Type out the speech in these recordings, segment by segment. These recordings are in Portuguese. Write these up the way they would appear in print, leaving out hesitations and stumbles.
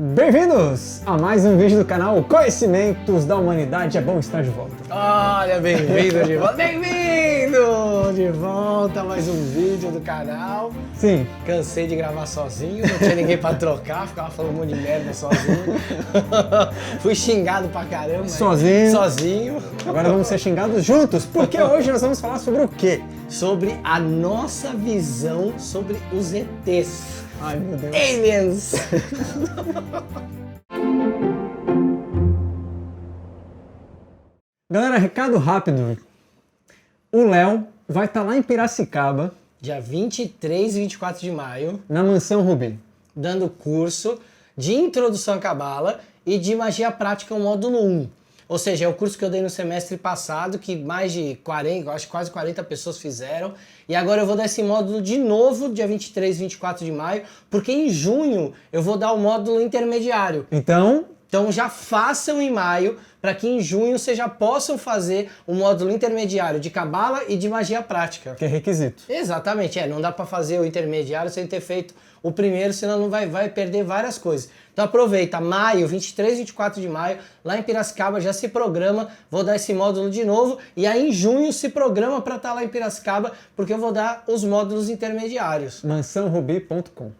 Bem-vindos a mais um vídeo do canal Conhecimentos da Humanidade. É bom estar de volta. Olha, bem-vindo de volta. Bem-vindo de volta a mais um vídeo do canal. Sim. Cansei de gravar sozinho, não tinha ninguém pra trocar, ficava falando um monte de merda sozinho. Fui xingado pra caramba. Sozinho. Agora vamos ser xingados juntos, porque hoje nós vamos falar sobre o quê? Sobre a nossa visão sobre os ETs. Ai, meu Deus. Aliens! Galera, recado rápido. O Léo vai estar lá em Piracicaba, Dia 23 e 24 de maio, na Mansão Rubi, dando curso de Introdução à Cabala e de Magia Prática, o módulo 1. Ou seja, é o curso que eu dei no semestre passado, que mais de 40, acho que quase 40 pessoas fizeram. E agora eu vou dar esse módulo de novo, dia 23 e 24 de maio, porque em junho eu vou dar o módulo intermediário. Então já façam em maio, para que em junho vocês já possam fazer o módulo intermediário de Cabala e de Magia Prática. que é requisito. Exatamente, não dá para fazer o intermediário sem ter feito o primeiro, senão não vai perder várias coisas. Então aproveita, maio, 23 e 24 de maio, lá em Piracicaba, já se programa, vou dar esse módulo de novo, e aí em junho se programa para estar lá em Piracicaba, porque eu vou dar os módulos intermediários. mansãorubi.com.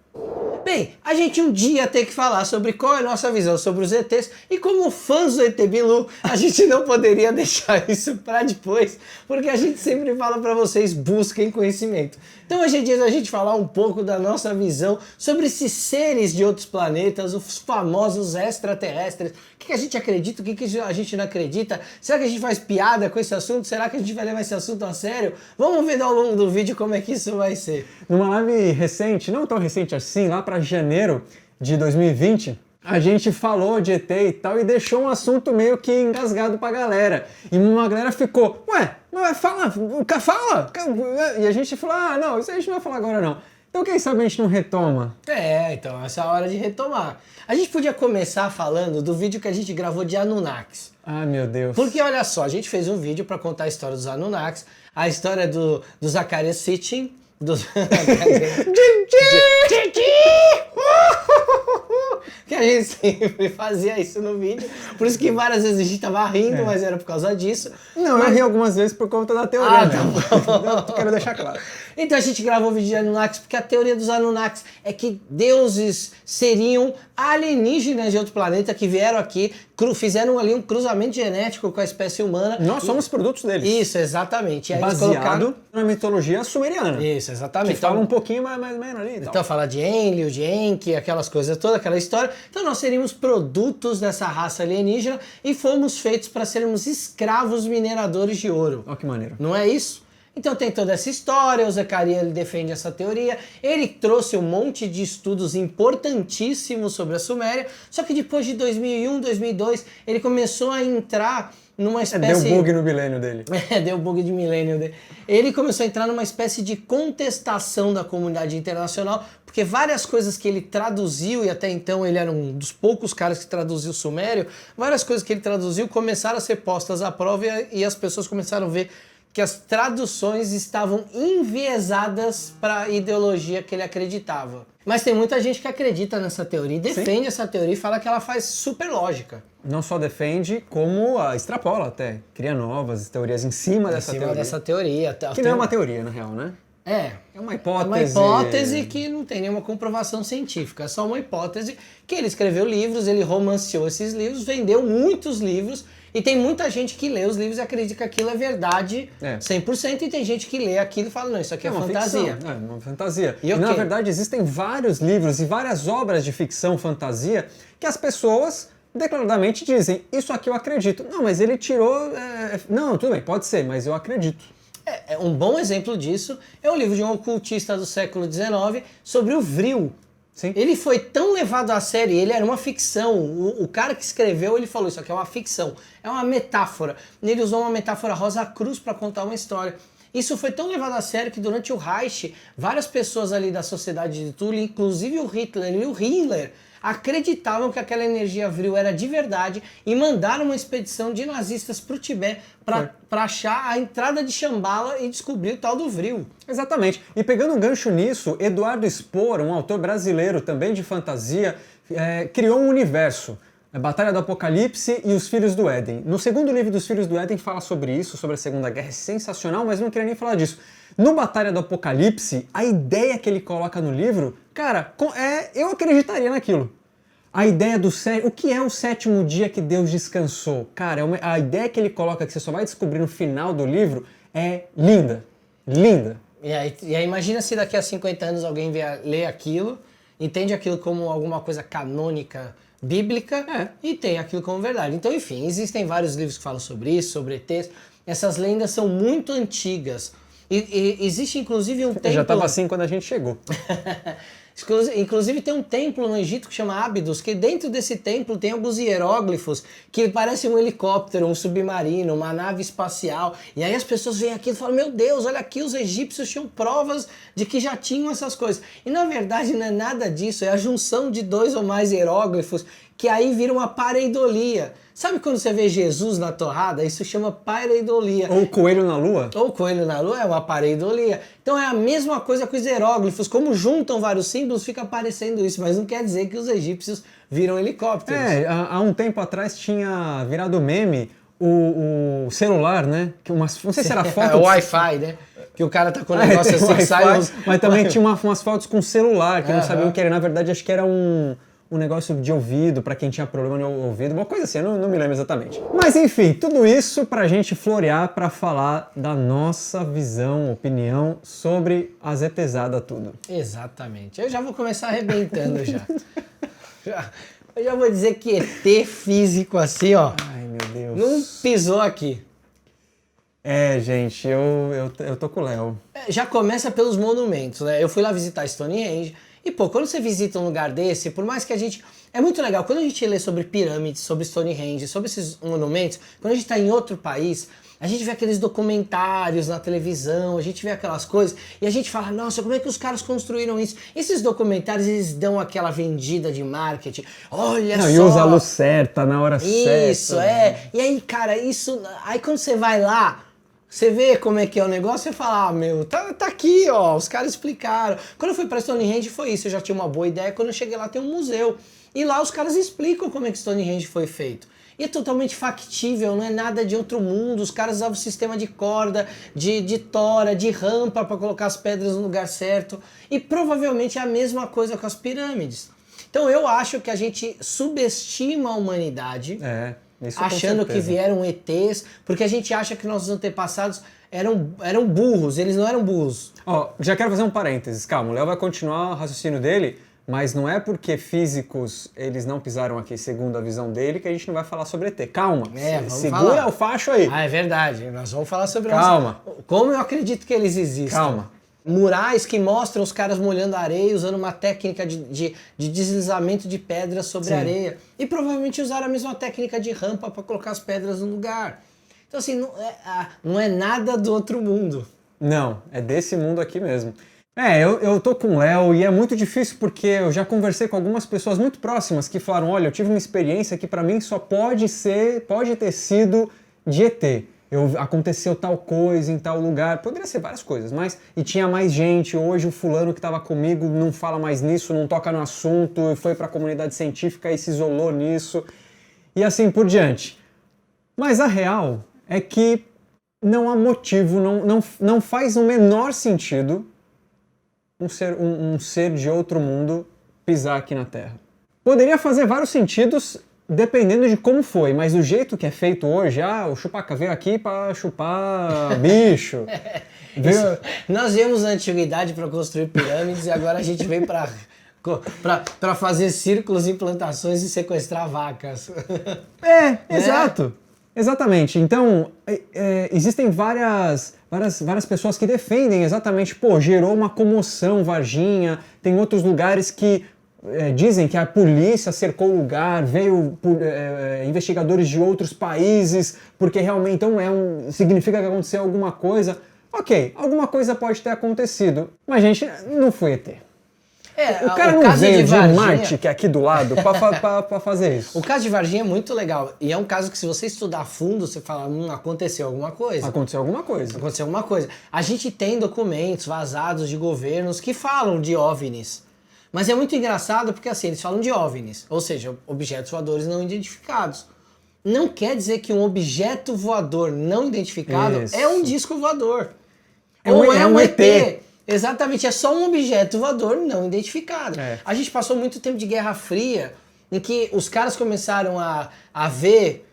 Bem, a gente um dia tem que falar sobre qual é a nossa visão sobre os ETs, e como fãs do ET Bilu, a gente não poderia deixar isso para depois, porque a gente sempre fala para vocês, busquem conhecimento. Então hoje é dia da gente falar um pouco da nossa visão sobre esses seres de outros planetas, os famosos extraterrestres. O que a gente acredita, o que a gente não acredita? Será que a gente faz piada com esse assunto? Será que a gente vai levar esse assunto a sério? Vamos ver ao longo do vídeo como é que isso vai ser. Numa live recente, não tão recente assim, lá para janeiro de 2020, a gente falou de ET e tal e deixou um assunto meio que engasgado pra galera. E uma galera ficou, ué, fala! E a gente falou, não, isso a gente não vai falar agora não. Então quem sabe a gente não retoma? Então essa é a hora de retomar. A gente podia começar falando do vídeo que a gente gravou de Anunnakis. Ah, meu Deus. Porque olha só, a gente fez um vídeo para contar a história dos Anunnakis, a história do Zecharia Sitchin, que a gente sempre fazia isso no vídeo, por isso que várias vezes a gente tava rindo, mas era por causa disso. Não, eu ri algumas vezes por conta da teoria, tá bom. Eu quero deixar claro. Então a gente gravou o vídeo de Anunnakis porque a teoria dos Anunnakis é que deuses seriam alienígenas de outro planeta que vieram aqui, fizeram ali um cruzamento genético com a espécie humana. Nós somos produtos deles. Isso, exatamente. E aí baseado na mitologia sumeriana. Isso, exatamente. Que fala um pouquinho mais ou menos ali. Então fala de Enlil, de Enki, aquelas coisas todas, aquela história. Então nós seríamos produtos dessa raça alienígena e fomos feitos para sermos escravos mineradores de ouro. Olha que maneiro. Não é isso? Então tem toda essa história, o Zecharia ele defende essa teoria, ele trouxe um monte de estudos importantíssimos sobre a Suméria, só que depois de 2001, 2002, ele começou a entrar numa espécie... Deu bug no milênio dele. Deu bug de milênio dele. Ele começou a entrar numa espécie de contestação da comunidade internacional, porque várias coisas que ele traduziu, e até então ele era um dos poucos caras que traduziu o sumério, várias coisas que ele traduziu começaram a ser postas à prova e as pessoas começaram a ver que as traduções estavam enviesadas para a ideologia que ele acreditava. Mas tem muita gente que acredita nessa teoria, defende essa teoria e fala que ela faz super lógica. Não só defende, como extrapola até. Cria novas teorias em cima dessa teoria. Dessa teoria. Que não é uma teoria, na real, né? É uma hipótese. É uma hipótese que não tem nenhuma comprovação científica. É só uma hipótese que ele escreveu livros, ele romanceou esses livros, vendeu muitos livros. E tem muita gente que lê os livros e acredita que aquilo é verdade 100%, e tem gente que lê aquilo e fala, não, isso aqui é fantasia. Ficção. É uma fantasia. E na verdade existem vários livros e várias obras de ficção, fantasia, que as pessoas declaradamente dizem, isso aqui eu acredito. Não, mas ele tirou... Não, tudo bem, pode ser, mas eu acredito. Um bom exemplo disso é o livro de um ocultista do século XIX sobre o Vril. Sim. Ele foi tão levado a sério, ele era uma ficção. O cara que escreveu, ele falou, isso aqui é uma ficção, é uma metáfora. Ele usou uma metáfora Rosa Cruz para contar uma história. Isso foi tão levado a sério que durante o Reich, várias pessoas ali da sociedade de Thule, inclusive o Hitler e o Himmler, acreditavam que aquela energia Vril era de verdade e mandaram uma expedição de nazistas para o Tibete para achar a entrada de Shambhala e descobrir o tal do Vril. Exatamente. E pegando um gancho nisso, Eduardo Spor, um autor brasileiro também de fantasia, criou um universo. A Batalha do Apocalipse e os Filhos do Éden. No segundo livro dos Filhos do Éden fala sobre isso, sobre a Segunda Guerra, é sensacional, mas não queria nem falar disso. No Batalha do Apocalipse, a ideia que ele coloca no livro, cara, eu acreditaria naquilo. A ideia do o que é o sétimo dia que Deus descansou? Cara, a ideia que ele coloca, que você só vai descobrir no final do livro, é linda. Linda. E aí imagina se daqui a 50 anos alguém ler aquilo, entende aquilo como alguma coisa canônica, bíblica, e tem aquilo como verdade. Então, enfim, existem vários livros que falam sobre isso, sobre ETs. Essas lendas são muito antigas. E existe inclusive um templo... Já estava assim quando a gente chegou. Inclusive tem um templo no Egito que chama Abydos, que dentro desse templo tem alguns hieróglifos que parecem um helicóptero, um submarino, uma nave espacial. E aí as pessoas veem aquilo e falam, meu Deus, olha aqui, os egípcios tinham provas de que já tinham essas coisas. E na verdade não é nada disso, é a junção de 2 ou mais hieróglifos que aí vira uma pareidolia. Sabe quando você vê Jesus na torrada? Isso chama pareidolia. Ou coelho na lua? Ou coelho na lua é uma pareidolia. Então é a mesma coisa com os hieróglifos. Como juntam vários símbolos, fica aparecendo isso. Mas não quer dizer que os egípcios viram helicópteros. Há um tempo atrás tinha virado meme o celular, né? Não sei se era foto... o Wi-Fi, né? Que o cara tá com o negócio assim que sai... Mas também tinha umas fotos com celular, que não sabiam o que era. Na verdade, acho que era um negócio de ouvido, pra quem tinha problema no ouvido, uma coisa assim, eu não me lembro exatamente. Mas enfim, tudo isso pra gente florear, pra falar da nossa visão, opinião sobre a zetezada tudo. Exatamente. Eu já vou começar arrebentando já. Eu já vou dizer que ET físico assim, ó. Ai, meu Deus. Não pisou aqui. Gente, eu tô com o Léo. Já começa pelos monumentos, né? Eu fui lá visitar Stonehenge. E, pô, quando você visita um lugar desse, por mais que a gente... É muito legal, quando a gente lê sobre pirâmides, sobre Stonehenge, sobre esses monumentos, quando a gente tá em outro país, a gente vê aqueles documentários na televisão, a gente vê aquelas coisas, e a gente fala, nossa, como é que os caras construíram isso? Esses documentários, eles dão aquela vendida de marketing. Olha só! E usa a luz certa, na hora certa. Isso, E aí, cara, isso... Aí quando você vai lá... Você vê como é que é o negócio e fala, meu, tá aqui, ó, os caras explicaram. Quando eu fui pra Stonehenge foi isso, eu já tinha uma boa ideia, quando eu cheguei lá tem um museu. E lá os caras explicam como é que Stonehenge foi feito. E é totalmente factível, não é nada de outro mundo, os caras usavam sistema de corda, de tora, de rampa para colocar as pedras no lugar certo. E provavelmente é a mesma coisa com as pirâmides. Então eu acho que a gente subestima a humanidade. Isso achando que vieram ETs, porque a gente acha que nossos antepassados eram burros, eles não eram burros. Já quero fazer um parênteses, calma, o Léo vai continuar o raciocínio dele, mas não é porque físicos eles não pisaram aqui segundo a visão dele que a gente não vai falar sobre ET. Calma, segura falar. O facho aí. É verdade, nós vamos falar sobre como eu acredito que eles existem. Calma. Murais que mostram os caras molhando a areia, usando uma técnica de deslizamento de pedras sobre a areia. E provavelmente usaram a mesma técnica de rampa para colocar as pedras no lugar. Então assim, não é nada do outro mundo. Não, é desse mundo aqui mesmo. Eu tô com o Léo e é muito difícil porque eu já conversei com algumas pessoas muito próximas que falaram, olha, eu tive uma experiência que pra mim só pode ter sido de ET. Aconteceu tal coisa em tal lugar, poderia ser várias coisas, e tinha mais gente, hoje o fulano que estava comigo não fala mais nisso, não toca no assunto, foi para a comunidade científica e se isolou nisso, e assim por diante. Mas a real é que não há motivo, não faz o menor sentido um ser de outro mundo pisar aqui na Terra. Poderia fazer vários sentidos dependendo de como foi, mas o jeito que é feito hoje, o chupaca veio aqui para chupar bicho. Nós viemos na antiguidade para construir pirâmides e agora a gente vem para fazer círculos, implantações e sequestrar vacas. Exato. Exatamente. Então, existem várias pessoas que defendem exatamente, gerou uma comoção Varginha, tem outros lugares que dizem que a polícia cercou o lugar, veio investigadores de outros países, porque realmente então significa que aconteceu alguma coisa. Ok, alguma coisa pode ter acontecido, mas gente, não foi ET. O cara não veio de Marte, que é aqui do lado, pra fazer isso. O caso de Varginha é muito legal. E é um caso que se você estudar a fundo, você fala, aconteceu alguma coisa. Aconteceu alguma coisa. Aconteceu alguma coisa. A gente tem documentos vazados de governos que falam de OVNIs. Mas é muito engraçado porque assim, eles falam de OVNIs, ou seja, objetos voadores não identificados. Não quer dizer que um objeto voador não identificado Isso. é um disco voador. É um ET. Exatamente, é só um objeto voador não identificado. É. A gente passou muito tempo de Guerra Fria, em que os caras começaram a ver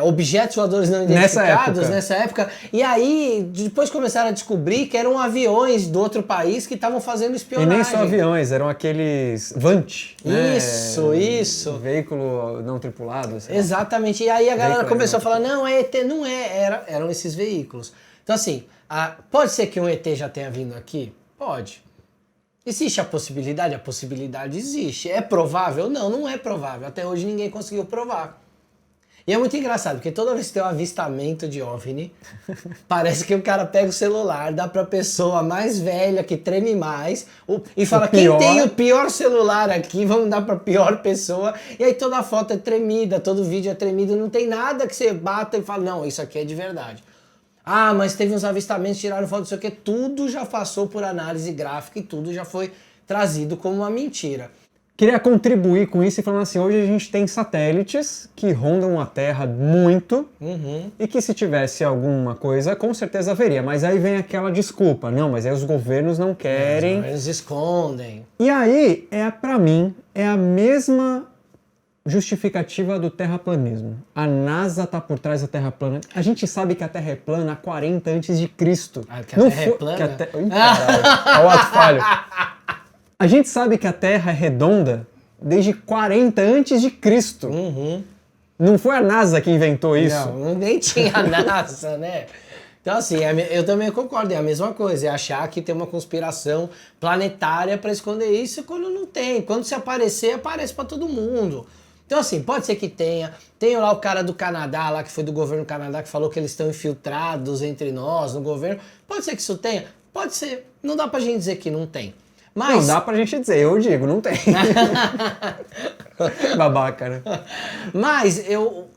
objetos voadores não identificados nessa época, e aí depois começaram a descobrir que eram aviões do outro país que estavam fazendo espionagem. E nem só aviões, eram aqueles VANT. Isso. Veículo não tripulado. Exatamente, e aí a galera Veículo começou a não falar, não, é ET, não é, eram esses veículos. Então assim, pode ser que um ET já tenha vindo aqui? Pode. Existe a possibilidade? A possibilidade existe. É provável? Não, não é provável. Até hoje ninguém conseguiu provar. E é muito engraçado, porque toda vez que tem um avistamento de OVNI, parece que o cara pega o celular, dá pra pessoa mais velha, que treme mais, e fala, quem tem o pior celular aqui, vamos dar pra pior pessoa, e aí toda a foto é tremida, todo vídeo é tremido, não tem nada que você bata e fala, não, isso aqui é de verdade. Ah, mas teve uns avistamentos, tiraram foto, não sei o que, tudo já passou por análise gráfica e tudo já foi trazido como uma mentira. Queria contribuir com isso e falando assim, hoje a gente tem satélites que rondam a Terra muito e que se tivesse alguma coisa, com certeza haveria. Mas aí vem aquela desculpa, não, mas aí os governos não querem. Eles escondem. E aí, pra mim, é a mesma justificativa do terraplanismo. A NASA tá por trás da Terra plana. A gente sabe que a Terra é plana há 40 a.C. Que a Terra é plana? Olha o ato falho. A gente sabe que a Terra é redonda desde 40 a.C. Não foi a NASA que inventou isso. Não, nem tinha a NASA, né? Então assim, eu também concordo, é a mesma coisa, é achar que tem uma conspiração planetária para esconder isso quando não tem. Quando se aparecer, aparece para todo mundo. Então assim, pode ser que tenha. Tem lá o cara do Canadá, lá que foi do governo do Canadá, que falou que eles estão infiltrados entre nós, no governo. Pode ser que isso tenha? Pode ser. Não dá pra gente dizer que não tem. Mas... Não dá pra gente dizer, eu digo, não tem. Babaca, né? Mas eu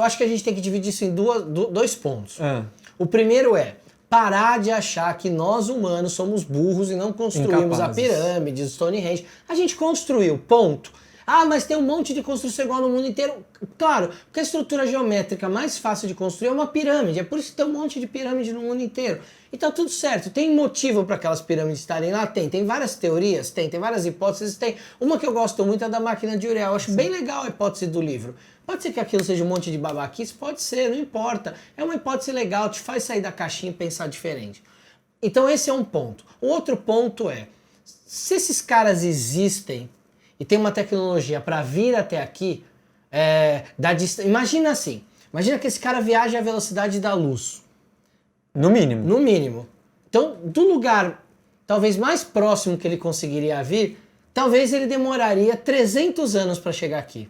acho que a gente tem que dividir isso em dois pontos. O primeiro é parar de achar que nós humanos somos burros e não construímos a pirâmide, o Stonehenge. A gente construiu, ponto. Ah, mas tem um monte de construção igual no mundo inteiro. Claro, porque a estrutura geométrica mais fácil de construir é uma pirâmide. É por isso que tem um monte de pirâmide no mundo inteiro. E tá tudo certo. Tem motivo para aquelas pirâmides estarem lá? Tem várias teorias? Tem várias hipóteses? Tem. Uma que eu gosto muito é da máquina de Uriel. Eu acho bem legal a hipótese do livro. Pode ser que aquilo seja um monte de babaquice? Pode ser, não importa. É uma hipótese legal, te faz sair da caixinha e pensar diferente. Então esse é um ponto. O outro ponto é, se esses caras existem e tem uma tecnologia para vir até aqui, imagina assim, imagina que esse cara viaja à velocidade da luz. No mínimo. No mínimo. Então, do lugar talvez mais próximo que ele conseguiria vir, talvez ele demoraria 300 anos para chegar aqui.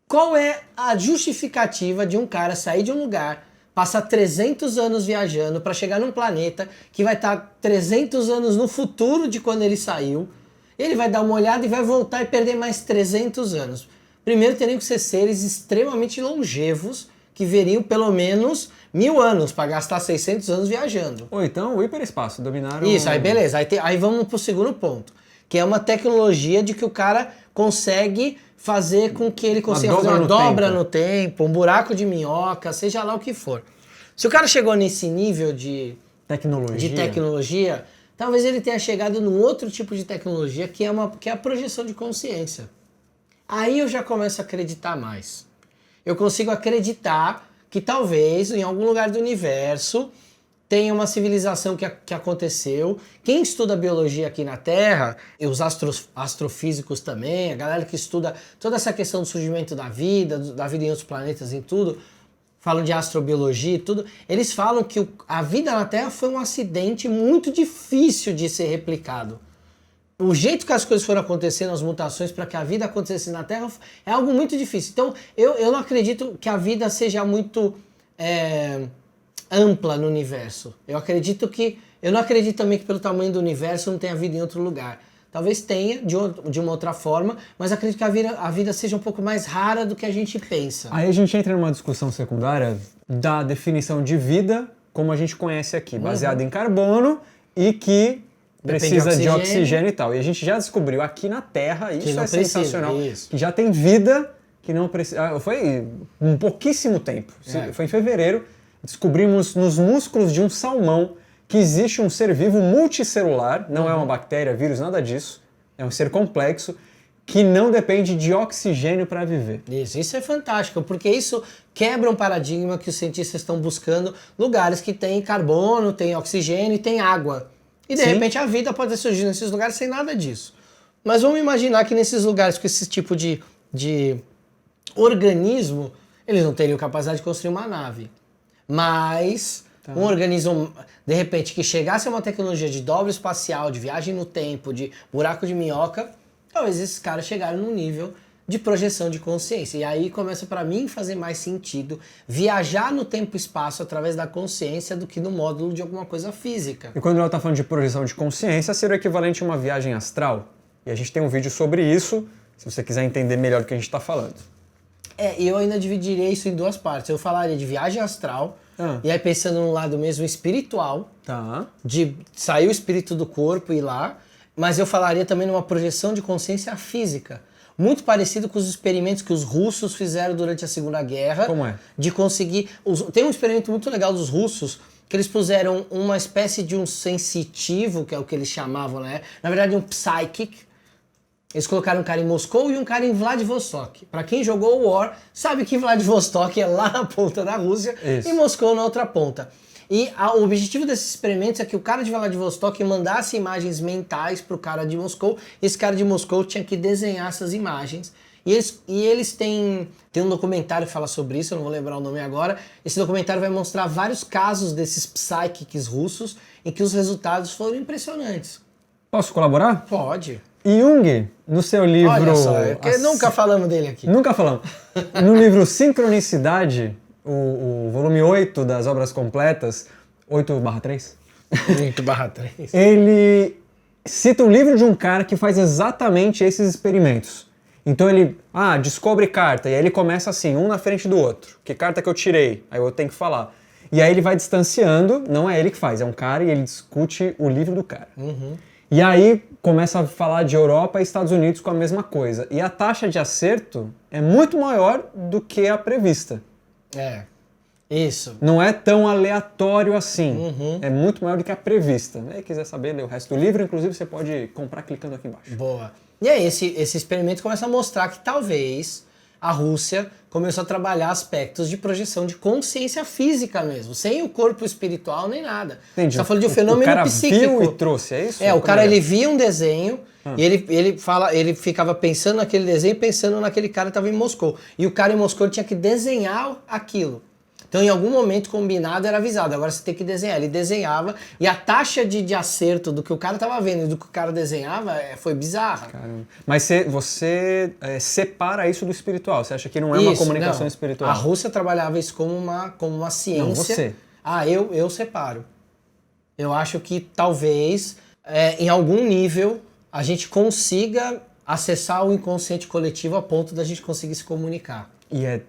Qual é a justificativa de um cara sair de um lugar, passar 300 anos viajando para chegar num planeta que vai estar 300 anos no futuro de quando ele saiu? Ele vai dar uma olhada e vai voltar e perder mais 300 anos. Primeiro teriam que ser seres extremamente longevos, que veriam pelo menos 1000 anos para gastar 600 anos viajando. Ou então o hiperespaço, dominaram... Isso, aí beleza. Aí vamos pro segundo ponto, que é uma tecnologia de que o cara consegue fazer com que ele consiga fazer uma dobra no tempo, um buraco de minhoca, seja lá o que for. Se o cara chegou nesse nível de tecnologia, talvez ele tenha chegado num outro tipo de tecnologia que é a projeção de consciência. Aí eu já começo a acreditar mais. Eu consigo acreditar que talvez em algum lugar do universo tenha uma civilização que aconteceu. Quem estuda biologia aqui na Terra, e os astrofísicos também, a galera que estuda toda essa questão do surgimento da vida em outros planetas e tudo, falam de astrobiologia e tudo, eles falam que a vida na Terra foi um acidente muito difícil de ser replicado. O jeito que as coisas foram acontecendo, as mutações para que a vida acontecesse na Terra, é algo muito difícil. Então, eu não acredito que a vida seja muito ampla no universo. Eu não acredito também que pelo tamanho do universo não tenha vida em outro lugar. Talvez tenha de uma outra forma, mas acredito que a vida seja um pouco mais rara do que a gente pensa. Aí a gente entra numa discussão secundária da definição de vida como a gente conhece aqui, baseada em carbono e que precisa de oxigênio e tal. E a gente já descobriu aqui na Terra, isso é sensacional, que já tem vida que não precisa... Foi um pouquíssimo tempo, foi em fevereiro, descobrimos nos músculos de um salmão que existe um ser vivo multicelular, não é uma bactéria, vírus, nada disso, é um ser complexo, que não depende de oxigênio para viver. Isso é fantástico, porque isso quebra um paradigma que os cientistas estão buscando, lugares que tem carbono, tem oxigênio e tem água. E de repente a vida pode surgir nesses lugares sem nada disso. Mas vamos imaginar que nesses lugares com esse tipo de organismo, eles não teriam capacidade de construir uma nave. Mas um organismo, de repente, que chegasse a uma tecnologia de dobra espacial, de viagem no tempo, de buraco de minhoca, talvez esses caras chegaram num nível de projeção de consciência. E aí começa para mim fazer mais sentido viajar no tempo e espaço através da consciência do que no módulo de alguma coisa física. E quando ela está falando de projeção de consciência, seria o equivalente a uma viagem astral. E a gente tem um vídeo sobre isso, se você quiser entender melhor do que a gente está falando. E eu ainda dividiria isso em duas partes. Eu falaria de viagem astral, e aí pensando no lado mesmo espiritual, de sair o espírito do corpo e ir lá, mas eu falaria também numa projeção de consciência física. Muito parecido com os experimentos que os russos fizeram durante a Segunda Guerra. Como é? De conseguir... Tem um experimento muito legal dos russos, que eles puseram uma espécie de um sensitivo, que é o que eles chamavam, né? Na verdade, um psychic. Eles colocaram um cara em Moscou e um cara em Vladivostok. Para quem jogou o War, sabe que Vladivostok é lá na ponta da Rússia e Moscou na outra ponta. E o objetivo desses experimentos é que o cara de Vladivostok mandasse imagens mentais pro cara de Moscou. E esse cara de Moscou tinha que desenhar essas imagens. E eles têm um documentário que fala sobre isso, eu não vou lembrar o nome agora. Esse documentário vai mostrar vários casos desses psychics russos em que os resultados foram impressionantes. Posso colaborar? Pode. Jung, no seu livro... Olha só, nunca falamos dele aqui. Nunca falamos. No livro Sincronicidade, o volume 8 das obras completas, 8/3? 8/3. Ele cita um livro de um cara que faz exatamente esses experimentos. Então ele, descobre carta, e aí ele começa assim, um na frente do outro. Que carta que eu tirei? Aí eu tenho que falar. E aí ele vai distanciando, não é ele que faz, é um cara e ele discute o livro do cara. E aí começa a falar de Europa e Estados Unidos com a mesma coisa. E a taxa de acerto é muito maior do que a prevista. Isso. Não é tão aleatório assim. É muito maior do que a prevista. Se quiser saber, ler o resto do livro, inclusive você pode comprar clicando aqui embaixo. Boa. E aí esse experimento começa a mostrar que talvez a Rússia começou a trabalhar aspectos de projeção de consciência física mesmo, sem o corpo espiritual nem nada. Entendi. Você tá falando de um fenômeno psíquico. O cara viu e trouxe, é isso? O cara ele via um desenho e ele ficava pensando naquele desenho, pensando naquele cara que estava em Moscou. E o cara em Moscou tinha que desenhar aquilo. Então, em algum momento combinado era avisado, agora você tem que desenhar. Ele desenhava e a taxa de acerto do que o cara estava vendo e do que o cara desenhava foi bizarra. Caramba. Mas você separa isso do espiritual? Você acha que não é uma comunicação espiritual? A Rússia trabalhava isso como uma ciência. Não, você. Eu separo. Eu acho que talvez, em algum nível, a gente consiga acessar o inconsciente coletivo a ponto da gente conseguir se comunicar. E é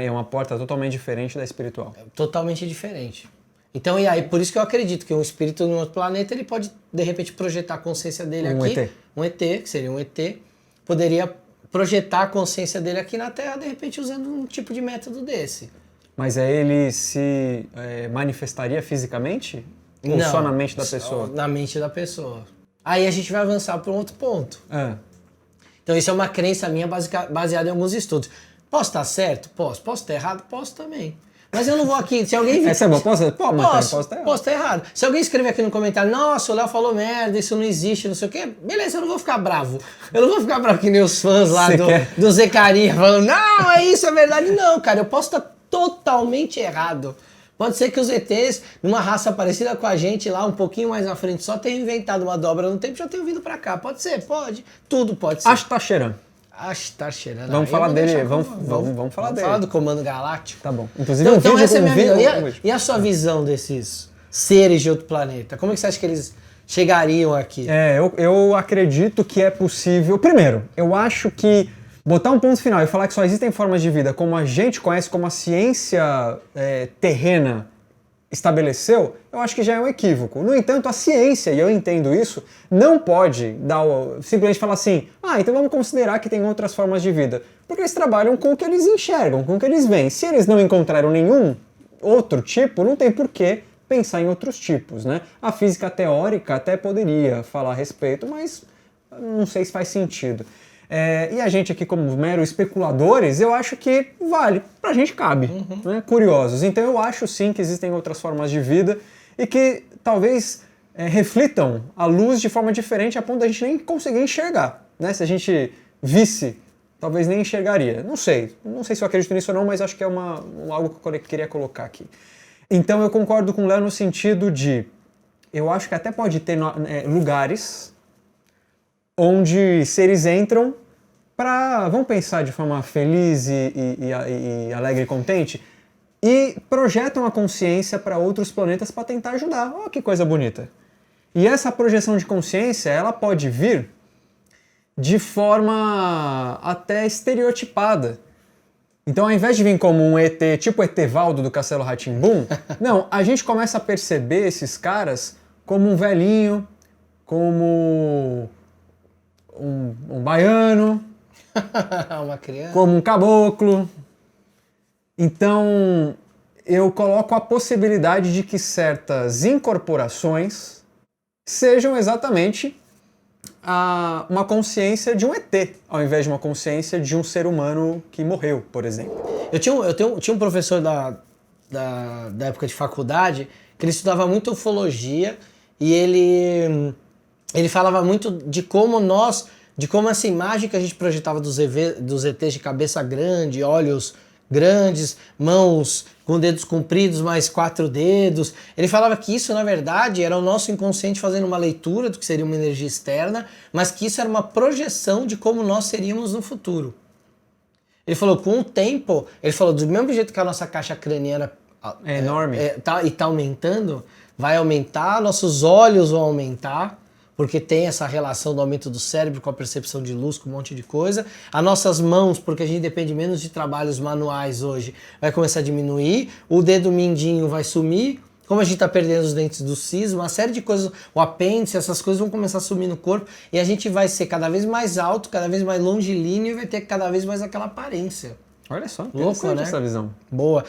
uma porta totalmente diferente da espiritual. Totalmente diferente. Então, e aí, por isso que eu acredito que um espírito em outro planeta, ele pode, de repente, projetar a consciência dele aqui. ET. Um ET, que seria um ET. Poderia projetar a consciência dele aqui na Terra, de repente, usando um tipo de método desse. Mas aí ele se manifestaria fisicamente? Ou Não, só na mente da pessoa? Na mente da pessoa. Aí a gente vai avançar para um outro ponto. Então, isso é uma crença minha baseada em alguns estudos. Posso estar certo? Posso. Posso estar errado? Posso também. Mas eu não vou aqui, se alguém... Essa é boa, posso estar errado. Se alguém escrever aqui no comentário, nossa, o Léo falou merda, isso não existe, não sei o quê, beleza, eu não vou ficar bravo. Eu não vou ficar bravo que nem os fãs lá do Zecaria falando, não, é isso, é verdade. Não, cara, eu posso estar totalmente errado. Pode ser que os ETs, numa raça parecida com a gente lá, um pouquinho mais à frente, só tenham inventado uma dobra no tempo e já tenham vindo pra cá. Pode ser, pode. Tudo pode ser. Acho que tá cheirando. Tá cheirando. Vamos falar dele, vamos falar dele. Vamos falar do Comando Galáctico. Tá bom. Inclusive então essa é a minha visão. E a sua visão desses seres de outro planeta? Como é que você acha que eles chegariam aqui? Eu acredito que é possível. Primeiro, eu acho que botar um ponto final e falar que só existem formas de vida como a gente conhece, como a ciência terrena estabeleceu, eu acho que já é um equívoco. No entanto, a ciência, e eu entendo isso, não pode simplesmente falar assim, então vamos considerar que tem outras formas de vida. Porque eles trabalham com o que eles enxergam, com o que eles veem. Se eles não encontraram nenhum outro tipo, não tem porquê pensar em outros tipos, né? A física teórica até poderia falar a respeito, mas não sei se faz sentido. E a gente aqui, como meros especuladores, eu acho que vale, pra gente cabe, né? Curiosos. Então eu acho sim que existem outras formas de vida e que talvez reflitam a luz de forma diferente a ponto da gente nem conseguir enxergar, né? Se a gente visse, talvez nem enxergaria. Não sei se eu acredito nisso ou não, mas acho que é algo que eu queria colocar aqui. Então eu concordo com o Léo no sentido de, eu acho que até pode ter lugares onde seres entram vamos pensar de forma feliz e alegre e contente, e projetam a consciência para outros planetas para tentar ajudar. Olha que coisa bonita. E essa projeção de consciência, ela pode vir de forma até estereotipada. Então, ao invés de vir como um ET, tipo o Etevaldo do Castelo Rá-Tim-Bum, não, a gente começa a perceber esses caras como um velhinho, como um baiano, uma criança, como um caboclo. Então, eu coloco a possibilidade de que certas incorporações sejam exatamente uma consciência de um ET, ao invés de uma consciência de um ser humano que morreu, por exemplo. Eu tinha um professor da época de faculdade que ele estudava muito ufologia e ele falava muito de como essa imagem que a gente projetava dos ETs de cabeça grande, olhos grandes, mãos com dedos compridos mais 4 dedos. Ele falava que isso, na verdade, era o nosso inconsciente fazendo uma leitura do que seria uma energia externa, mas que isso era uma projeção de como nós seríamos no futuro. Ele falou, com o tempo, do mesmo jeito que a nossa caixa craniana é enorme e tá aumentando, vai aumentar, nossos olhos vão aumentar, porque tem essa relação do aumento do cérebro com a percepção de luz, com um monte de coisa. As nossas mãos, porque a gente depende menos de trabalhos manuais hoje, vai começar a diminuir. O dedo mindinho vai sumir. Como a gente está perdendo os dentes do siso, uma série de coisas, o apêndice, essas coisas vão começar a sumir no corpo e a gente vai ser cada vez mais alto, cada vez mais longilíneo e vai ter cada vez mais aquela aparência. Olha só, louco, né? Essa visão. Boa.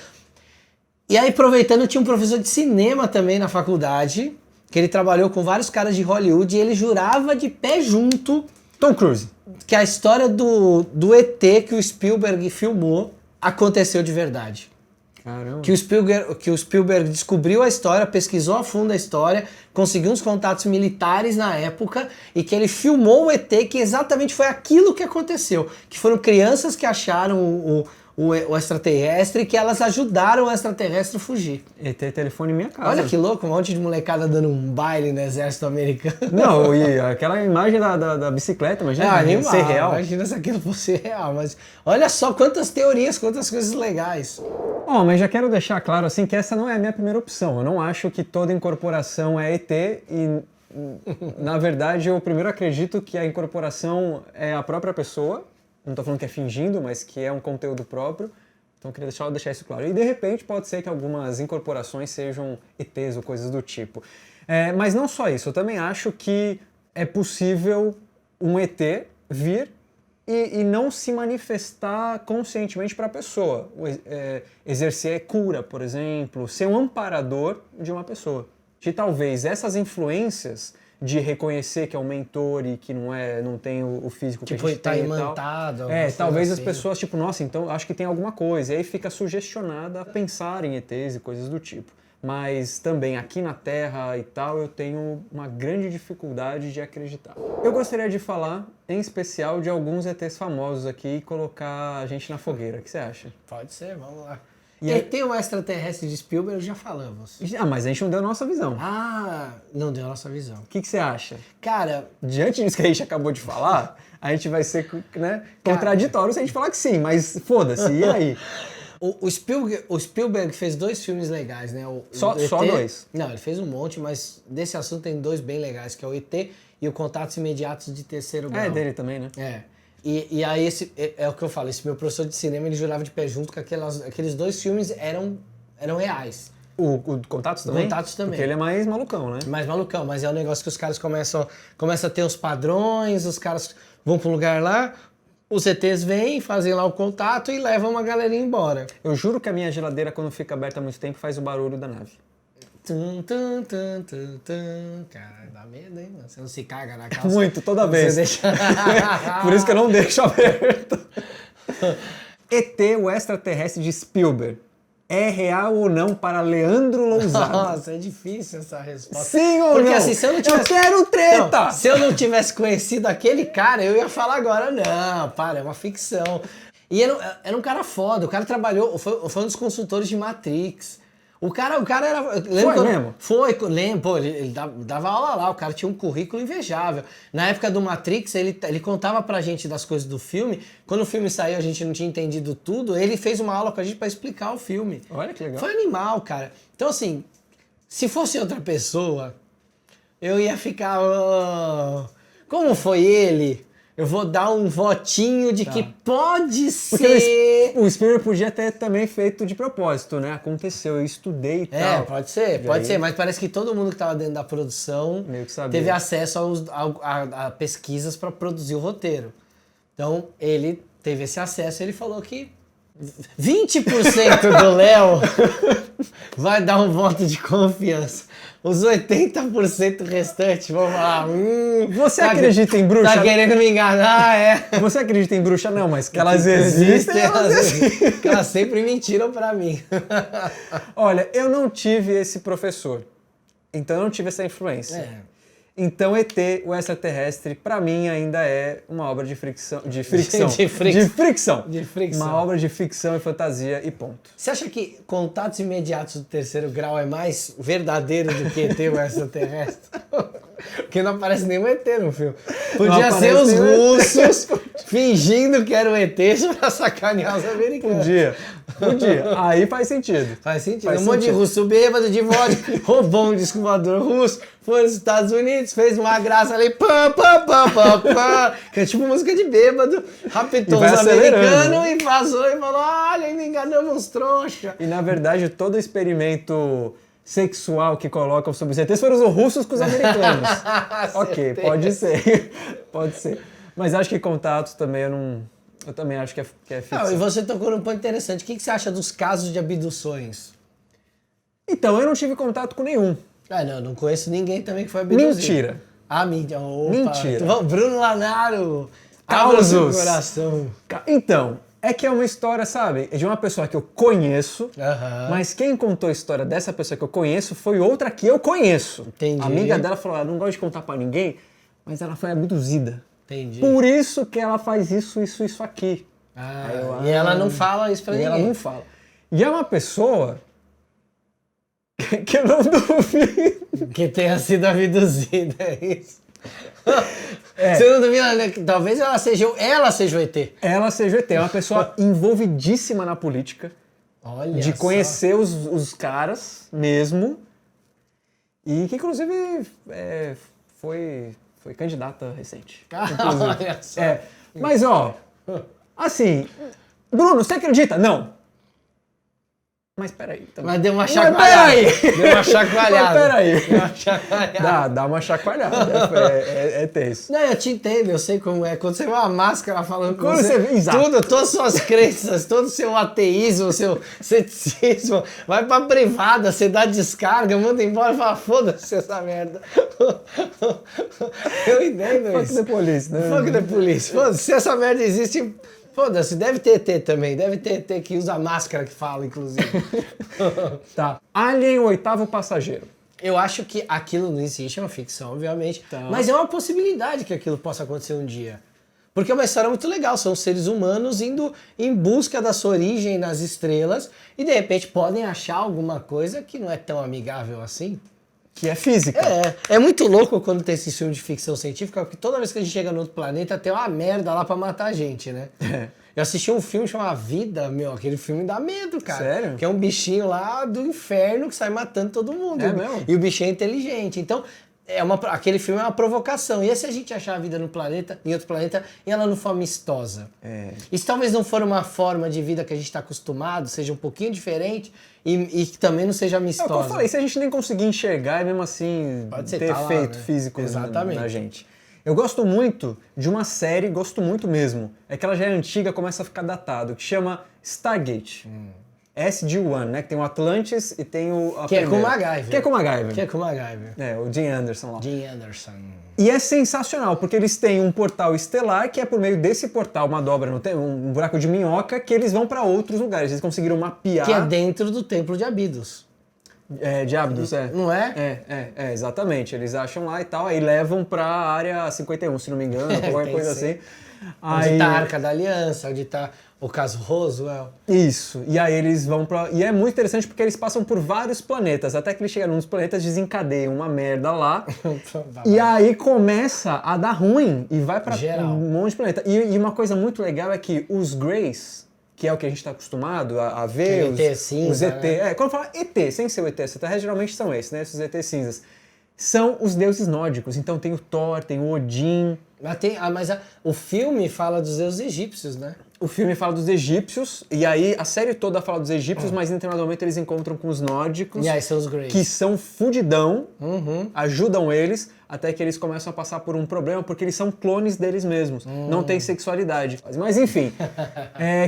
E aí, aproveitando, tinha um professor de cinema também na faculdade, que ele trabalhou com vários caras de Hollywood e ele jurava de pé junto Tom Cruise, que a história do ET que o Spielberg filmou aconteceu de verdade. Caramba. Que o Spielberg descobriu a história, pesquisou a fundo a história, conseguiu uns contatos militares na época e que ele filmou o ET, que exatamente foi aquilo que aconteceu. Que foram crianças que acharam o extraterrestre e que elas ajudaram o extraterrestre a fugir. ET telefone em minha casa. Olha que louco, um monte de molecada dando um baile no exército americano. Não, e aquela imagem da bicicleta, imagina animal, ser real. Imagina se aquilo fosse real, mas olha só quantas teorias, quantas coisas legais. Mas já quero deixar claro assim que essa não é a minha primeira opção. Eu não acho que toda incorporação é ET e, na verdade, eu primeiro acredito que a incorporação é a própria pessoa. Não estou falando que é fingindo, mas que é um conteúdo próprio. Então eu queria deixar isso claro. E de repente pode ser que algumas incorporações sejam ETs ou coisas do tipo. Mas não só isso, eu também acho que é possível um ET vir e não se manifestar conscientemente para a pessoa. Exercer cura, por exemplo, ser um amparador de uma pessoa. De talvez essas influências de reconhecer que é um mentor e que não tem o físico que a gente tá tem imantado. Talvez assim. As pessoas, nossa, então acho que tem alguma coisa. E aí fica sugestionada a pensar em ETs e coisas do tipo. Mas também aqui na Terra e tal, eu tenho uma grande dificuldade de acreditar. Eu gostaria de falar, em especial, de alguns ETs famosos aqui e colocar a gente na fogueira. O que você acha? Pode ser, vamos lá. E aí tem o extraterrestre de Spielberg, já falamos. Mas a gente não deu a nossa visão. Não deu a nossa visão. O que você acha? Cara... Diante disso que a gente acabou de falar, a gente vai ser contraditório se a gente falar que sim, mas foda-se, e aí? O Spielberg fez 2 filmes legais, né? Só 2? Não, ele fez um monte, mas desse assunto tem 2 bem legais, que é o ET e o Contatos Imediatos de Terceiro Grau. É dele também, né? E aí é o que eu falo, esse meu professor de cinema, ele jurava de pé junto que aqueles 2 filmes eram reais. O Contatos também? Contatos também. Porque ele é mais malucão, né? Mais malucão, mas é um negócio que os caras começam a ter os padrões, os caras vão pro lugar lá, os ETs vêm, fazem lá o contato e levam uma galerinha embora. Eu juro que a minha geladeira, quando fica aberta há muito tempo, faz o barulho da nave. Tum, tum, tum, tum, tum. Cara, dá medo, hein, mano? Você não se caga na calça? Muito, toda vez. Você deixa... Por isso que eu não deixo aberto. ET, o extraterrestre de Spielberg. É real ou não para Leandro Lousada? Nossa, é difícil essa resposta. Sim ou Porque, não? assim, se eu não tivesse... Eu quero treta! Não, se eu não tivesse conhecido aquele cara, eu ia falar agora, não, para, é uma ficção. E era um cara foda, o cara trabalhou, foi um dos consultores de Matrix. O cara era... Foi mesmo? Foi, lembro, pô, ele dava aula lá, o cara tinha um currículo invejável. Na época do Matrix, ele contava pra gente das coisas do filme. Quando o filme saiu, a gente não tinha entendido tudo, ele fez uma aula com a gente pra explicar o filme. Olha que legal. Foi animal, cara. Então, assim, se fosse outra pessoa, eu ia ficar... "Oh, como foi ele? Eu vou dar um votinho de que pode ser..." O Spielberg podia ter também feito de propósito, né? Aconteceu, eu estudei e tal. Pode ser, mas parece que todo mundo que estava dentro da produção Meio que sabia. teve acesso a pesquisas para produzir o roteiro. Então, ele teve esse acesso e ele falou que 20% do Léo vai dar um voto de confiança. Os 80% restantes vão falar... Você acredita em bruxa? Tá querendo me enganar, é. Você acredita em bruxa? Não, mas que elas existem, Que elas sempre mentiram pra mim. Olha, eu não tive esse professor. Então eu não tive essa influência. É. Então ET, o extraterrestre, pra mim ainda é uma obra de fricção. De fricção. Uma obra de ficção e fantasia e ponto. Você acha que Contatos Imediatos do Terceiro Grau é mais verdadeiro do que ET, o extraterrestre? Porque não aparece nenhum ET no filme. Podia ser os russos fingindo que era o ET pra sacanear os americanos. Podia. Aí faz sentido. Faz sentido. Um monte de russo bêbado de vodka, roubou um disco voador russo, foi nos Estados Unidos, fez uma graça ali, pam, pam, pam, pam, pam, que é tipo música de bêbado, raptou os americanos e vazou e falou, olha, ainda enganamos uns trouxa. E na verdade todo experimento sexual que colocam sobre os ETs foram os russos com os americanos. Ok, pode ser. Pode ser. Mas acho que Contatos também eu também acho que é ficção. Não, e você tocou num ponto interessante. O que você acha dos casos de abduções? Então, eu não tive contato com nenhum. Não conheço ninguém também que foi abduzido. Mentira. Mentira. Opa. Mentira. Bruno Lanaro, abra seu coração. Então, é que é uma história, sabe, de uma pessoa que eu conheço, mas quem contou a história dessa pessoa que eu conheço foi outra que eu conheço. Entendi. A amiga dela falou, ela não gosta de contar pra ninguém, mas ela foi abduzida. Entendi. Por isso que ela faz isso aqui. E ela não fala isso pra ninguém. Ela não fala. E é uma pessoa que eu não duvido. Que tenha sido abduzida, é isso. Você não duvida, né? Talvez ela seja o ET. Ela seja o ET. É uma pessoa envolvidíssima na política. Olha de só. conhecer os caras mesmo. E que, inclusive, foi candidata recente. Olha só. Mas, ó, assim, Bruno, você acredita? Não. Mas peraí. Também. Mas deu uma chacoalhada. Deu uma chacoalhada. Mas peraí. Deu uma chacoalhada. Dá uma chacoalhada. É tenso. Não, eu te entendo, eu sei como é. Quando você vê uma máscara falando com Quando você vê, exato. todas as suas crenças, todo o seu ateísmo, o seu ceticismo, vai pra privada, você dá descarga, manda embora e fala, foda-se essa merda. Eu entendo Fuck isso. the police, né? Fuck the police. Foda-se, se essa merda existe... Foda-se, deve ter ET também. Deve ter ET que usa máscara que fala, inclusive. Tá. Alien, o oitavo passageiro. Eu acho que aquilo não existe, é uma ficção, obviamente. Tá. Mas é uma possibilidade que aquilo possa acontecer um dia. Porque é uma história muito legal. São seres humanos indo em busca da sua origem nas estrelas e, de repente, podem achar alguma coisa que não é tão amigável assim. Que é física. É muito louco quando tem esse filme de ficção científica, porque toda vez que a gente chega no outro planeta tem uma merda lá pra matar a gente, né? Eu assisti um filme chamado Vida, aquele filme dá medo, cara. Sério? Que é um bichinho lá do inferno que sai matando todo mundo. É mesmo? E o bichinho é inteligente. Então, aquele filme é uma provocação. E se a gente achar a vida no planeta, em outro planeta, e ela não for amistosa? E se talvez não for uma forma de vida que a gente está acostumado, seja um pouquinho diferente e que também não seja É o amistosa. que eu falei, se a gente nem conseguir enxergar, e mesmo assim Pode ser, ter tá lá, efeito né? físico Exatamente. na gente. Eu gosto muito de uma série, gosto muito mesmo. É que ela já é antiga, começa a ficar datado, que chama Stargate. SG-1, né? Que tem o Atlantis e tem o... Que é com o MacGyver. Que é com o MacGyver. Que é com o MacGyver. É, o Jim Anderson lá. Jim Anderson. E é sensacional, porque eles têm um portal estelar, que é por meio desse portal, uma dobra, um buraco de minhoca, que eles vão para outros lugares. Eles conseguiram mapear... Que é dentro do Templo de Abidos. De Abydos, Não é? Exatamente. Eles acham lá e tal, aí levam pra área 51, se não me engano, qualquer Tem coisa que ser. assim. Onde Aí... tá a Arca da Aliança, onde tá o caso Roswell. Isso, e aí eles vão pra... E é muito interessante porque eles passam por vários planetas, até que eles chegam num dos planetas, desencadeiam uma merda lá, e aí começa a dar ruim, e vai pra Geral. um monte de planeta. E uma coisa muito legal é que os Greys, que é o que a gente está acostumado a ver, Aquele ET cinza, os ET, né? quando fala ET, sem ser o ET extraterrestre, geralmente são esses, né, esses ET cinzas, são os deuses nórdicos, então tem o Thor, tem o Odin. O filme fala dos deuses egípcios, né? O filme fala dos egípcios, e aí a série toda fala dos egípcios, mas em determinado momento eles encontram com os nórdicos, E aí são os Greys. que são fudidão, ajudam eles, até que eles começam a passar por um problema, porque eles são clones deles mesmos, não tem sexualidade. Mas enfim,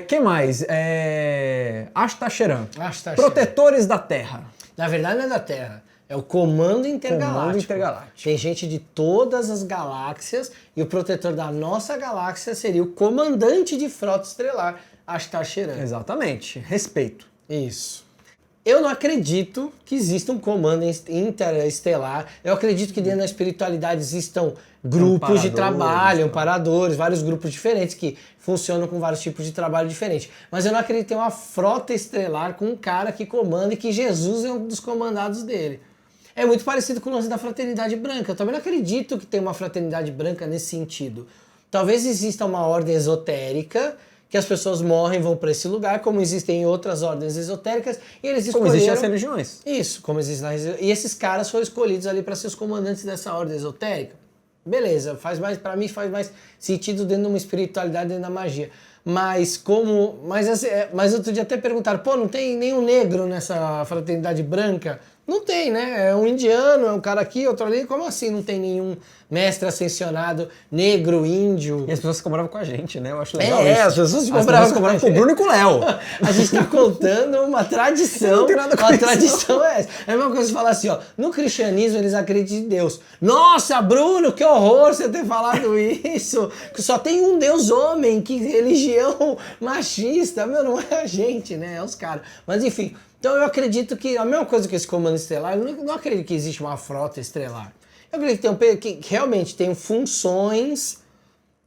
que mais? Ashtasheran, Ashtasheran. protetores da Terra. Na verdade não é da Terra, é o Comando Intergaláctico. Comando Intergaláctico. Tem gente de todas as galáxias e o protetor da nossa galáxia seria o comandante de frota estelar, Ashtasheran. Exatamente, respeito. Isso. Eu não acredito que exista um comando interestelar. Eu acredito que dentro da espiritualidade existam grupos de trabalho, amparadores, vários grupos diferentes que funcionam com vários tipos de trabalho diferentes. Mas eu não acredito que tenha uma frota estelar com um cara que comanda e que Jesus é um dos comandados dele. É muito parecido com o lance da fraternidade branca. Eu também não acredito que tenha uma fraternidade branca nesse sentido. Talvez exista uma ordem esotérica que as pessoas morrem e vão para esse lugar, como existem outras ordens esotéricas, e eles Como escolheram... existem as religiões. Isso, como existe na religião. E esses caras foram escolhidos ali para ser os comandantes dessa ordem esotérica. Beleza, para mim faz mais sentido dentro de uma espiritualidade, dentro da magia. Mas outro dia até perguntaram, pô, não tem nenhum negro nessa fraternidade branca? Não tem, né? É um indiano, é um cara aqui, outro ali. Como assim não tem nenhum mestre ascensionado negro, índio? E as pessoas ficam bravas com a gente, né? Eu acho legal isso. As pessoas ficam bravas com o Bruno e com o Léo. A gente tá contando uma tradição. Não tem nada com a isso, tradição é essa. É a mesma coisa que falar assim, ó. No cristianismo eles acreditam em Deus. Nossa, Bruno, que horror você ter falado isso. Que só tem um Deus homem, que religião machista. Meu, não é a gente, né? É os caras. Mas enfim. Então eu acredito que a mesma coisa que esse comando estelar, eu não acredito que existe uma frota estelar. Eu acredito que realmente tem funções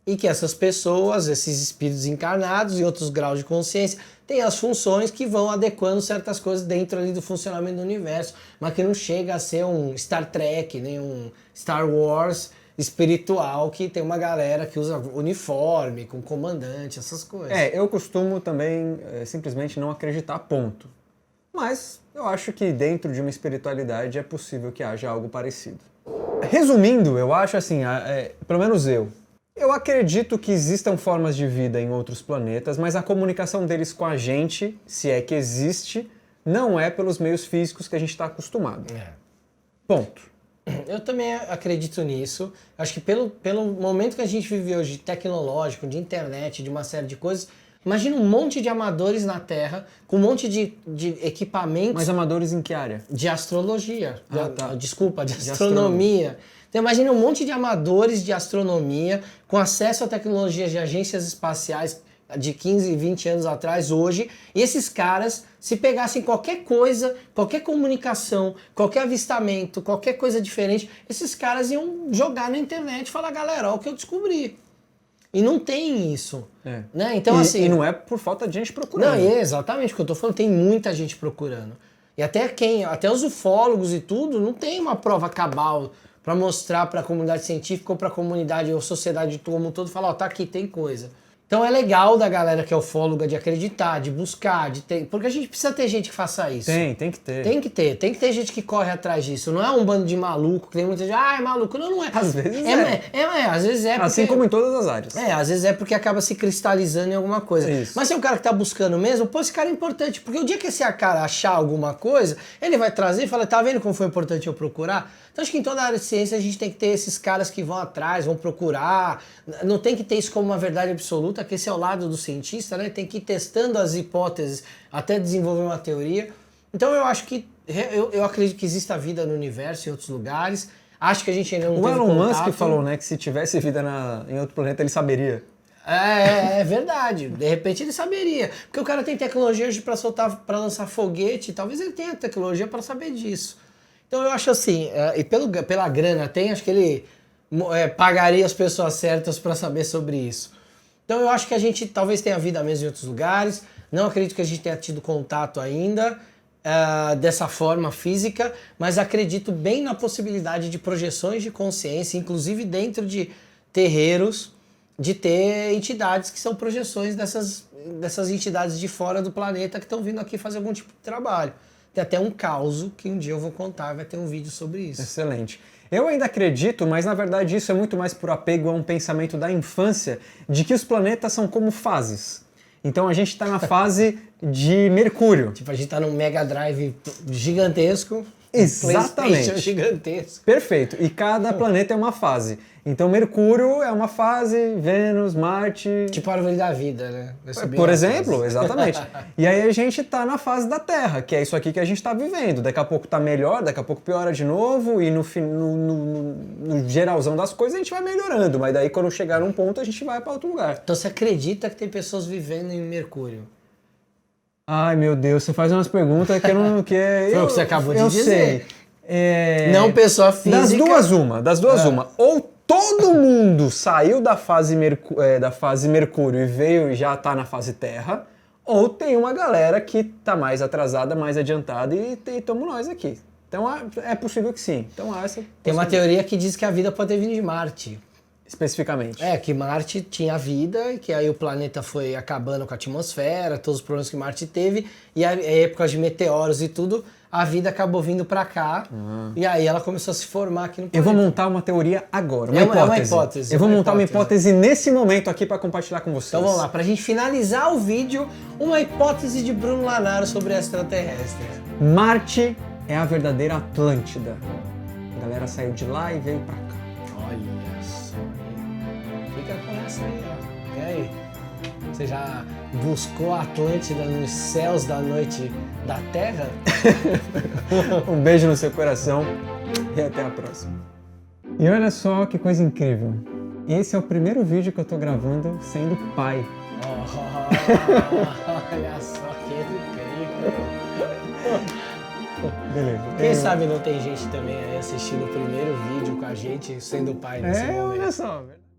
e que essas pessoas, esses espíritos encarnados em outros graus de consciência, têm as funções que vão adequando certas coisas dentro ali do funcionamento do universo, mas que não chega a ser um Star Trek, nem um Star Wars espiritual, que tem uma galera que usa uniforme, com comandante, essas coisas. Eu costumo também simplesmente não acreditar, ponto. Mas eu acho que dentro de uma espiritualidade é possível que haja algo parecido. Resumindo, eu acho assim, pelo menos eu acredito que existam formas de vida em outros planetas, mas a comunicação deles com a gente, se é que existe, não é pelos meios físicos que a gente está acostumado. Ponto. Eu também acredito nisso. Acho que pelo momento que a gente vive hoje, tecnológico, de internet, de uma série de coisas, imagina um monte de amadores na Terra, com um monte de equipamentos... Mas amadores em que área? De astrologia. De De astronomia. Então imagina um monte de amadores de astronomia, com acesso a tecnologias de agências espaciais de 15, 20 anos atrás, hoje, e esses caras, se pegassem qualquer coisa, qualquer comunicação, qualquer avistamento, qualquer coisa diferente, esses caras iam jogar na internet e falar, galera, olha o que eu descobri. E não tem isso. Né? Então, assim, e não é por falta de gente procurando. Não, é exatamente o que eu tô falando, tem muita gente procurando. E até os ufólogos e tudo, não tem uma prova cabal para mostrar para a comunidade científica ou para a comunidade ou sociedade como um todo, falar, ó, tá aqui, tem coisa. Então é legal da galera que é ufóloga de acreditar, de buscar, de ter... Porque a gente precisa ter gente que faça isso. Tem que ter. Tem que ter gente que corre atrás disso. Não é um bando de maluco, que tem muita gente, é maluco. Não é. Às vezes às vezes é porque... Assim como em todas as áreas. Às vezes é porque acaba se cristalizando em alguma coisa. Isso. Mas se é um cara que tá buscando mesmo, pô, esse cara é importante. Porque o dia que esse cara achar alguma coisa, ele vai trazer e fala, tá vendo como foi importante eu procurar? Então acho que em toda a área de ciência a gente tem que ter esses caras que vão atrás, vão procurar. Não tem que ter isso como uma verdade absoluta, que esse é o lado do cientista, né? Tem que ir testando as hipóteses até desenvolver uma teoria. Então eu acho que, eu acredito que exista vida no universo, em outros lugares. Acho que a gente ainda não O teve Elon contato. Musk falou, né, que se tivesse vida em outro planeta ele saberia. É verdade. De repente ele saberia. Porque o cara tem tecnologia hoje para lançar foguete, talvez ele tenha tecnologia para saber disso. Então eu acho assim, e pela grana acho que ele pagaria as pessoas certas para saber sobre isso. Então eu acho que a gente talvez tenha vida mesmo em outros lugares. Não acredito que a gente tenha tido contato ainda dessa forma física, mas acredito bem na possibilidade de projeções de consciência, inclusive dentro de terreiros, de ter entidades que são projeções dessas entidades de fora do planeta que estão vindo aqui fazer algum tipo de trabalho. Tem até um caso que um dia eu vou contar, vai ter um vídeo sobre isso. Excelente. Eu ainda acredito, mas na verdade isso é muito mais por apego a um pensamento da infância, de que os planetas são como fases. Então a gente está na fase de Mercúrio. Tipo, a gente tá num Mega Drive gigantesco. Exatamente. PlayStation gigantesco. Perfeito. E cada planeta é uma fase. Então Mercúrio é uma fase, Vênus, Marte... Tipo a árvore da vida, né? Por exemplo, exatamente. E aí a gente tá na fase da Terra, que é isso aqui que a gente tá vivendo. Daqui a pouco tá melhor, daqui a pouco piora de novo, e no geralzão das coisas a gente vai melhorando. Mas daí quando chegar num ponto a gente vai para outro lugar. Então você acredita que tem pessoas vivendo em Mercúrio? Ai meu Deus, você faz umas perguntas que eu não... Foi o que você acabou de dizer. Sei. Não pessoa física. Das duas uma. Ou todo mundo saiu da fase Mercúrio e veio e já tá na fase Terra, ou tem uma galera que tá mais atrasada, mais adiantada e estamos nós aqui. Então é possível que sim. Então tem uma teoria que diz que a vida pode ter vindo de Marte. Especificamente. Que Marte tinha vida e que aí o planeta foi acabando com a atmosfera, todos os problemas que Marte teve, e a épocas de meteoros e tudo, a vida acabou vindo pra cá, e aí ela começou a se formar aqui no planeta. Eu vou montar uma teoria agora, uma hipótese. Eu vou montar uma hipótese nesse momento aqui para compartilhar com vocês. Então vamos lá, pra gente finalizar o vídeo, uma hipótese de Bruno Lanaro sobre extraterrestres. Marte é a verdadeira Atlântida. A galera saiu de lá e veio pra cá. Olha só. Fica com essa aí, ó. E aí? Você já buscou a Atlântida nos céus da noite da Terra? Um beijo no seu coração e até a próxima. E olha só que coisa incrível. Esse é o primeiro vídeo que eu tô gravando sendo pai. Olha só que incrível. Beleza. Quem sabe não tem gente também aí assistindo o primeiro vídeo com a gente sendo pai nesse momento. Olha só.